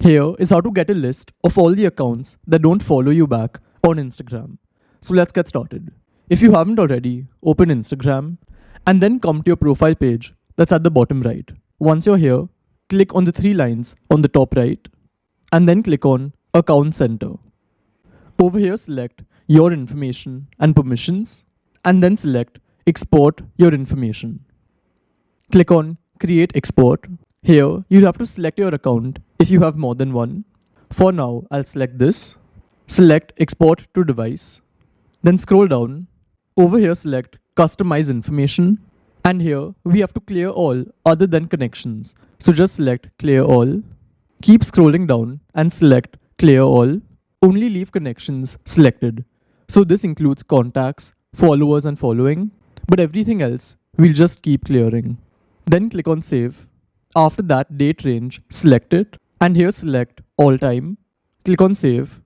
Here is how to get a list of all the accounts that don't follow you back on Instagram. So let's get started. If you haven't already, open Instagram and then come to your profile page that's at the bottom right. Once you're here, click on the three lines on the top right and then click on Account Center. Over here, select your information and permissions and then select Export your information. Click on Create Export. Here, you'll have to select your account if you have more than one. For now, I'll select this. Select Export to Device. Then scroll down. Over here, select Customize Information. And here, we have to clear all other than connections. So just select Clear All. Keep scrolling down and select Clear All. Only leave connections selected. So this includes contacts, followers and following. But everything else, we'll just keep clearing. Then click on Save. After that, date range, select it. And here select All Time. Click on Save.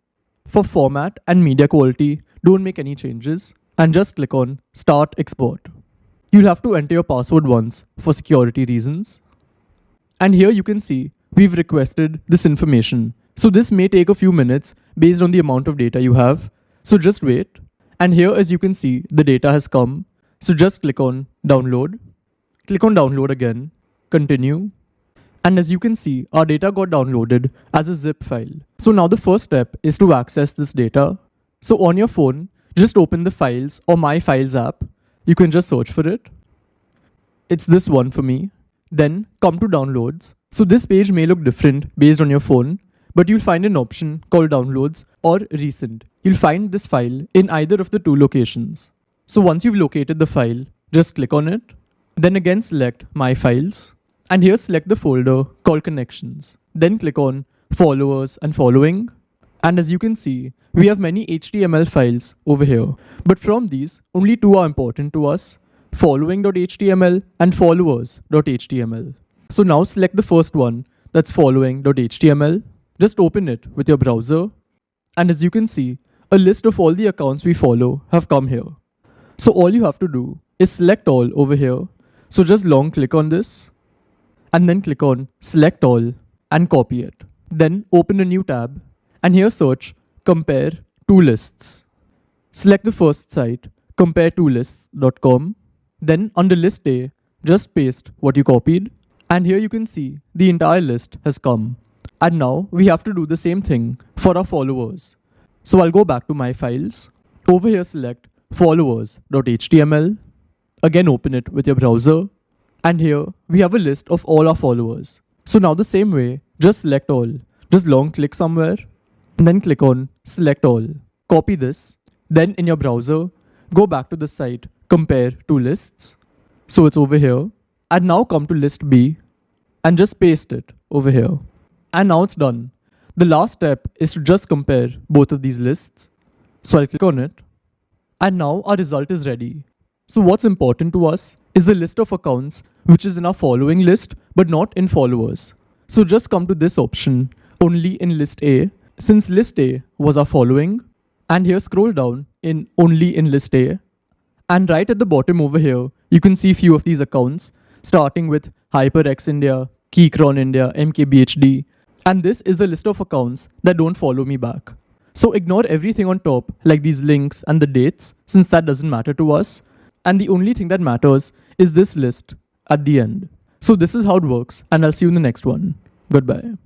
For format and media quality, don't make any changes. And just click on Start Export. You'll have to enter your password once for security reasons. And here you can see we've requested this information. So this may take a few minutes based on the amount of data you have. So just wait. And here, as you can see, the data has come. So just click on Download. Click on Download again. Continue. And as you can see, our data got downloaded as a zip file. So now the first step is to access this data. So on your phone, just open the Files or My Files app. You can just search for it. It's this one for me. Then come to Downloads. So this page may look different based on your phone, but you'll find an option called Downloads or Recent. You'll find this file in either of the two locations. So once you've located the file, just click on it. Then again select My Files. And here select the folder called Connections. Then click on Followers and Following. And as you can see, we have many HTML files over here. But from these, only two are important to us: following.html and followers.html. So now select the first one, that's following.html. Just open it with your browser. And as you can see, a list of all the accounts we follow have come here. So all you have to do is select all over here. So just long click on this and then click on Select All and copy it. Then open a new tab and here search Compare Two Lists. Select the first site, comparetwolists.com. Then under list A, just paste what you copied. And here you can see the entire list has come. And now we have to do the same thing for our followers. So I'll go back to My Files. Over here select followers.html. Again open it with your browser. And here we have a list of all our followers. So now the same way, just select all. Just long click somewhere and then click on Select All. Copy this. Then in your browser, go back to the site Compare Two Lists. So it's over here. And now come to list B and just paste it over here. And now it's done. The last step is to just compare both of these lists. So I'll click on it. And now our result is ready. So what's important to us is the list of accounts which is in our following list but not in followers. So just come to this option only in list A, since list A was our following. And here scroll down in only in list A. And right at the bottom over here, you can see few of these accounts starting with HyperX India, Keychron India, MKBHD. And this is the list of accounts that don't follow me back. So ignore everything on top like these links and the dates, since that doesn't matter to us. And the only thing that matters is this list at the end. So this is how it works, and I'll see you in the next one. Goodbye.